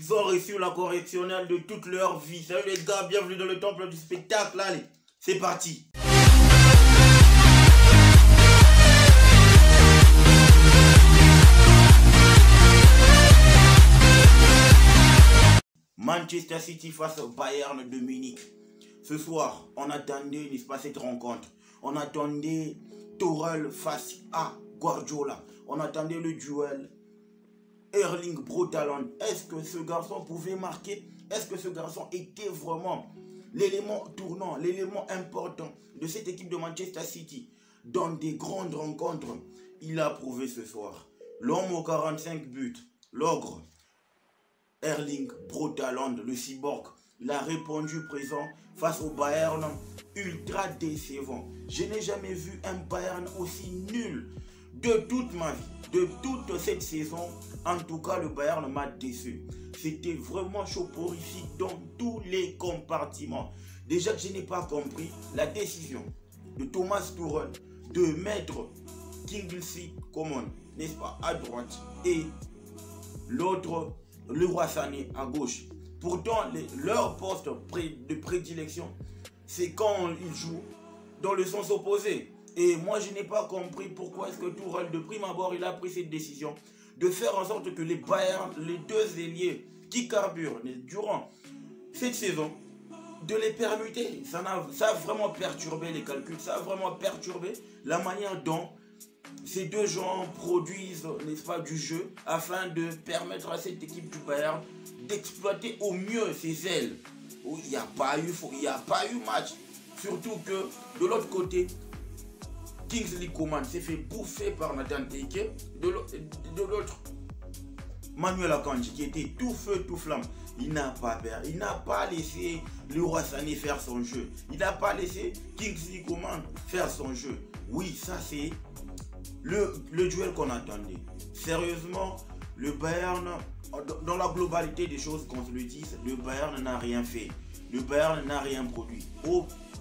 Ils ont reçu la correctionnelle de toute leur vie. Salut les gars, bienvenue dans le temple du spectacle. Allez, c'est parti. Manchester City face au Bayern de Munich. Ce soir, on attendait, n'est-ce pas, cette rencontre. On attendait Tuchel face à Guardiola. On attendait le duel Erling Braut Haaland. Est-ce que ce garçon pouvait marquer? Est-ce que ce garçon était vraiment l'élément tournant, l'élément important de cette équipe de Manchester City dans des grandes rencontres? Il a prouvé ce soir. L'homme aux 45 buts, l'ogre Erling Braut Haaland, le cyborg, il a répondu présent face au Bayern, ultra décevant. Je n'ai jamais vu un Bayern aussi nul de toute ma vie, de toute cette saison. En tout cas, le Bayern m'a déçu. C'était vraiment soporifique dans tous les compartiments. Déjà que je n'ai pas compris la décision de Thomas Tuchel de mettre Kingsley Coman, n'est-ce pas, à droite et l'autre, Leroy Sané, à gauche. Pourtant, leur poste de prédilection, c'est quand ils jouent dans le sens opposé. Et moi, je n'ai pas compris pourquoi est-ce que Tuchel, de prime abord, il a pris cette décision de faire en sorte que les Bayern, les deux ailiers qui carburent durant cette saison, de les permuter. Ça a vraiment perturbé les calculs, ça a vraiment perturbé la manière dont ces deux gens produisent, n'est-ce pas, du jeu afin de permettre à cette équipe du Bayern d'exploiter au mieux ses ailes. Où il n'y a pas eu match. Surtout que de l'autre côté, Kingsley Coman s'est fait bouffer par Nathan Ake. De l'autre, Manuel Akanji qui était tout feu, tout flamme. Il n'a pas laissé Leroy Sané faire son jeu. Il n'a pas laissé Kingsley Coman faire son jeu. Oui, ça c'est le duel qu'on attendait. Sérieusement, le Bayern, dans la globalité des choses, qu'on se le dise, le Bayern n'a rien fait. Le Bayern n'a rien produit.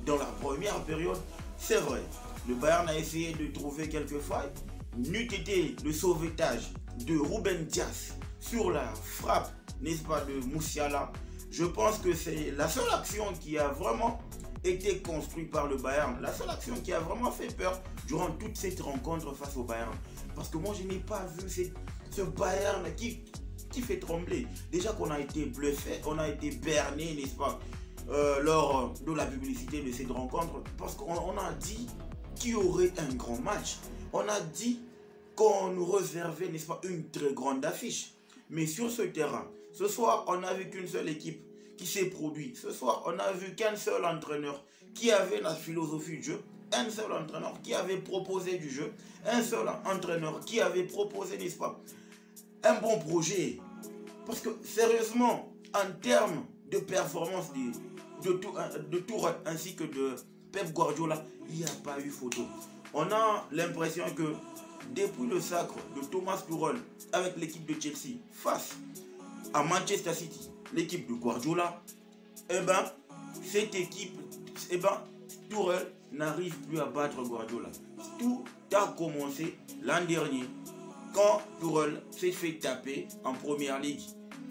Dans la première période, c'est vrai, le Bayern a essayé de trouver quelques failles. N'eût été le sauvetage de Ruben Dias sur la frappe, n'est-ce pas, de Musiala. Je pense que c'est la seule action qui a vraiment été construite par le Bayern, la seule action qui a vraiment fait peur durant toute cette rencontre face au Bayern. Parce que moi, je n'ai pas vu ce Bayern qui fait trembler. Déjà qu'on a été bluffé, on a été berné, n'est-ce pas, lors de la publicité de cette rencontre. Parce qu'on a dit qu'il y aurait un grand match. On a dit qu'on nous réservait, n'est-ce pas, une très grande affiche. Mais sur ce terrain, ce soir, on n'a vu qu'une seule équipe qui s'est produite. Ce soir, on n'a vu qu'un seul entraîneur qui avait la philosophie du jeu, un seul entraîneur qui avait proposé du jeu, un seul entraîneur qui avait proposé, n'est-ce pas, un bon projet. Parce que sérieusement, en termes de performance de Tuchel ainsi que de Pep Guardiola, il n'y a pas eu photo. On a l'impression que depuis le sacre de Thomas Tuchel avec l'équipe de Chelsea face à Manchester City, l'équipe de Guardiola, cette équipe, Tuchel n'arrive plus à battre Guardiola. Tout a commencé l'an dernier quand Tuchel s'est fait taper en première ligue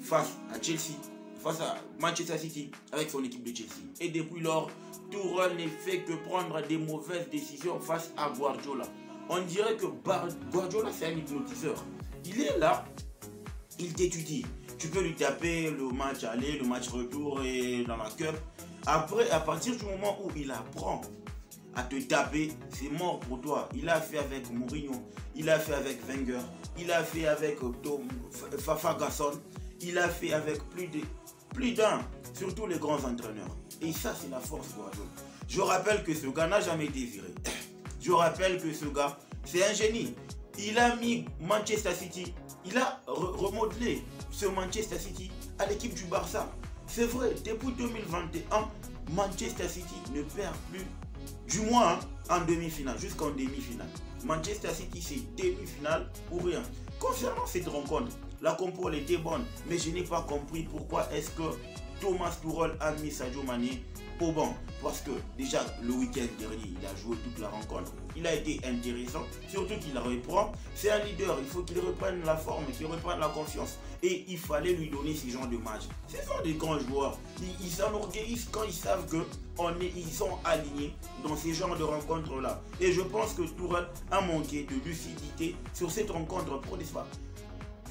face à Chelsea, face à Manchester City avec son équipe de Chelsea. Et depuis lors, Tuchel ne fait que prendre des mauvaises décisions face à Guardiola. On dirait que Guardiola c'est un hypnotiseur. Il est là, il t'étudie. Tu peux lui taper le match aller, le match retour et dans la cup. Après, à partir du moment où il apprend à te taper, c'est mort pour toi. Il a fait avec Mourinho, il a fait avec Wenger, il a fait avec Ferguson, il a fait avec plus d'un, surtout les grands entraîneurs. Et ça, c'est la force Guardiola. Je rappelle que ce gars n'a jamais été viré. Je rappelle que ce gars, c'est un génie. Il a mis Manchester City, il a remodelé ce Manchester City à l'équipe du Barça. C'est vrai, depuis 2021, Manchester City ne perd plus, du moins en demi-finale, jusqu'en demi-finale. Manchester City, c'est demi-finale ou rien. Concernant cette rencontre, la compo était bonne, mais je n'ai pas compris pourquoi est-ce que Thomas Tuchel a mis Sadio Mané au banc. Parce que déjà le week-end dernier, il a joué toute la rencontre. Il a été intéressant, surtout qu'il reprend. C'est un leader, il faut qu'il reprenne la forme, qu'il reprenne la confiance. Et il fallait lui donner ce genre de match. Ce sont des grands joueurs. Ils s'enorgueillissent quand ils savent qu'ils sont alignés dans ces genres de rencontres-là. Et je pense que Tourelle a manqué de lucidité sur cette rencontre pour, n'est-ce pas,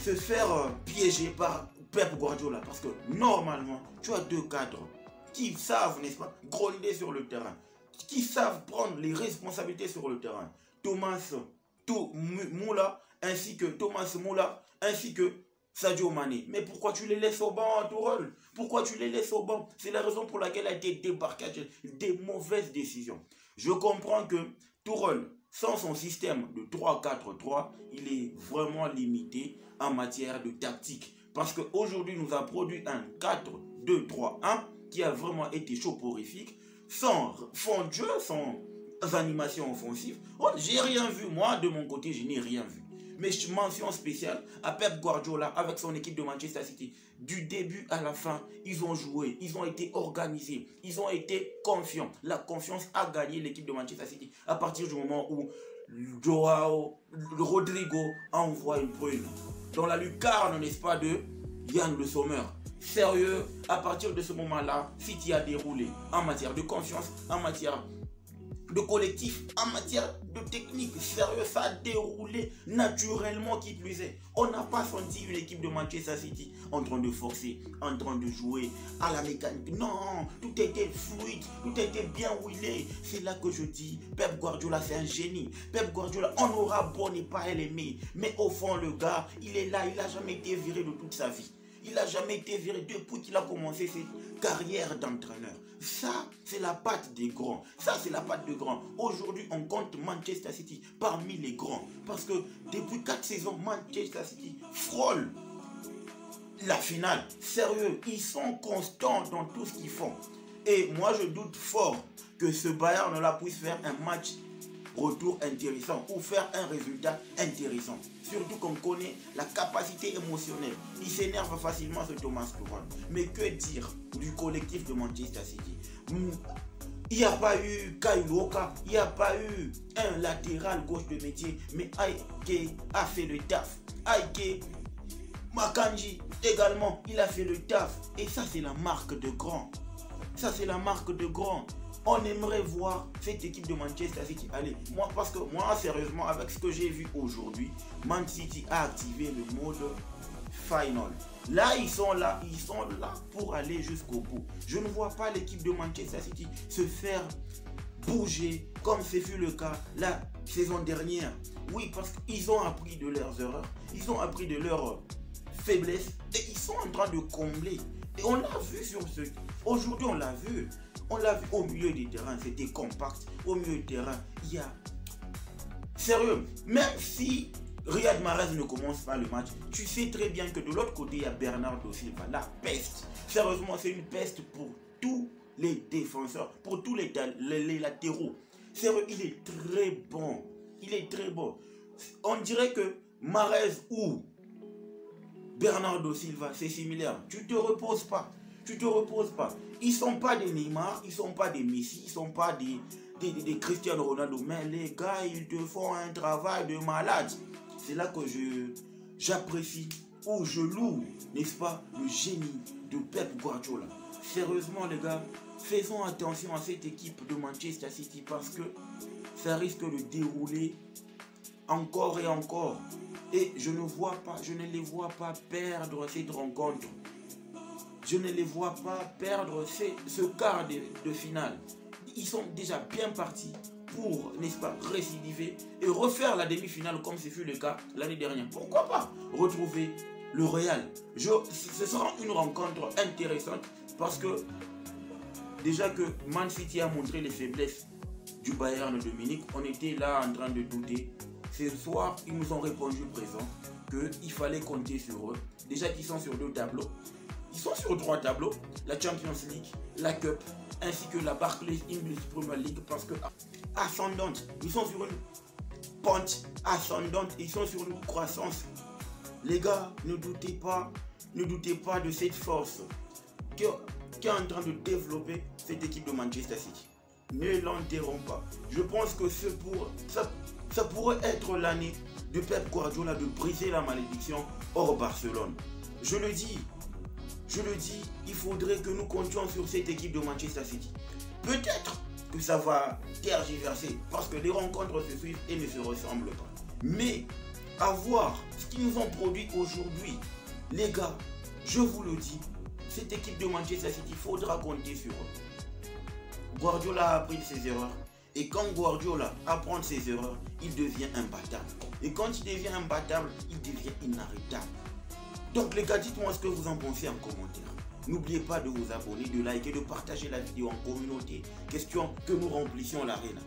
se faire piéger par Pep Guardiola. Parce que normalement, tu as deux cadres qui savent, n'est-ce pas, gronder sur le terrain, qui savent prendre les responsabilités sur le terrain. Thomas Moula ainsi que Sadio Mané. Mais pourquoi tu les laisses au banc, Tourelle? Pourquoi tu les laisses au banc? C'est la raison pour laquelle a été débarqué des mauvaises décisions. Je comprends que Tourelle, sans son système de 3-4-3, il est vraiment limité en matière de tactique. Parce qu'aujourd'hui, nous a produit un 4-2-3-1 qui a vraiment été soporifique, sans fond de jeu, sans animation offensive. Oh, j'ai rien vu, moi de mon côté, je n'ai rien vu. Mais mention spéciale à Pep Guardiola avec son équipe de Manchester City. Du début à la fin, ils ont joué, ils ont été organisés, ils ont été confiants. La confiance a gagné l'équipe de Manchester City à partir du moment où Rodrigo envoie une prune dans la lucarne, n'est-ce pas, de Yann Le Sommer. Sérieux, à partir de ce moment-là, City a déroulé en matière de confiance, en matière de collectif, en matière de technique. Sérieux, ça a déroulé naturellement, qui plus est. On n'a pas senti une équipe de Manchester City en train de forcer, en train de jouer à la mécanique. Non, tout était fluide, tout était bien huilé. C'est là que je dis, Pep Guardiola, c'est un génie. Pep Guardiola, on aura beau ne pas l'aimer, mais au fond, le gars, il est là, il n'a jamais été viré de toute sa vie. Il n'a jamais été viré depuis qu'il a commencé cette carrière d'entraîneur. Ça, c'est la patte des grands. Ça, c'est la patte des grands. Aujourd'hui, on compte Manchester City parmi les grands. Parce que depuis 4 saisons, Manchester City frôle la finale. Sérieux, ils sont constants dans tout ce qu'ils font. Et moi, je doute fort que ce Bayern-là puisse faire un match retour intéressant ou faire un résultat intéressant. Surtout qu'on connaît la capacité émotionnelle. Il s'énerve facilement ce Thomas Tuchel. Mais que dire du collectif de Manchester City? Il n'y a pas eu Kyle Walker, il n'y a pas eu un latéral gauche de métier, mais Aike a fait le taf. Aike Makanji également, il a fait le taf. Et ça, c'est la marque de grand. Ça, c'est la marque de grand. On aimerait voir cette équipe de Manchester City aller. Parce que moi, sérieusement, avec ce que j'ai vu aujourd'hui, Man City a activé le mode final. Là, ils sont là pour aller jusqu'au bout. Je ne vois pas l'équipe de Manchester City se faire bouger comme ce fut le cas la saison dernière. Oui, parce qu'ils ont appris de leurs erreurs, ils ont appris de leurs faiblesses et ils sont en train de combler. Et on l'a vu sur ce... Aujourd'hui, on l'a vu. On l'a vu au milieu du terrain, c'était compact. Au milieu du terrain, il y a... Sérieux, même si Riyad Mahrez ne commence pas le match, tu sais très bien que de l'autre côté, il y a Bernardo Silva, la peste. Sérieusement, c'est une peste pour tous les défenseurs, pour tous les latéraux. Sérieux, il est très bon. Il est très bon. On dirait que Mahrez ou Bernardo Silva, c'est similaire. Tu te reposes pas. Tu te reposes pas. Ils sont pas des Neymar, ils sont pas des Messi, ils sont pas des Cristiano Ronaldo. Mais les gars, ils te font un travail de malade. C'est là que j'apprécie ou je loue, n'est-ce pas, le génie de Pep Guardiola. Sérieusement, les gars, faisons attention à cette équipe de Manchester City parce que ça risque de dérouler encore et encore. Et je ne les vois pas perdre cette rencontre. Je ne les vois pas perdre ce quart de finale. Ils sont déjà bien partis pour, n'est-ce pas, récidiver et refaire la demi-finale comme ce fut le cas l'année dernière. Pourquoi pas retrouver le Real? Ce sera une rencontre intéressante parce que déjà que Man City a montré les faiblesses du Bayern de Munich, on était là en train de douter. Ce soir, ils nous ont répondu présent qu'il fallait compter sur eux. Déjà qu'ils sont sur 2 tableaux. Ils sont sur 3 tableaux, la Champions League, la Cup, ainsi que la Barclays English Premier League, parce que ascendante, ils sont sur une pente ascendante, ils sont sur une croissance. Les gars, ne doutez pas de cette force. qui est en train de développer cette équipe de Manchester City. Ne l'enterrons pas. Je pense que ça pourrait être l'année de Pep Guardiola de briser la malédiction hors Barcelone. Je le dis, il faudrait que nous comptions sur cette équipe de Manchester City. Peut-être que ça va tergiverser parce que les rencontres se suivent et ne se ressemblent pas. Mais à voir ce qu'ils nous ont produit aujourd'hui, les gars, je vous le dis, cette équipe de Manchester City, il faudra compter sur eux. Guardiola a appris de ses erreurs. Et quand Guardiola apprend de ses erreurs, il devient imbattable. Et quand il devient imbattable, il devient inarrêtable. Donc les gars, dites-moi ce que vous en pensez en commentaire. N'oubliez pas de vous abonner, de liker, de partager la vidéo en communauté. Question que nous remplissions l'arène.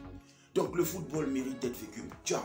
Donc le football mérite d'être vécu. Ciao.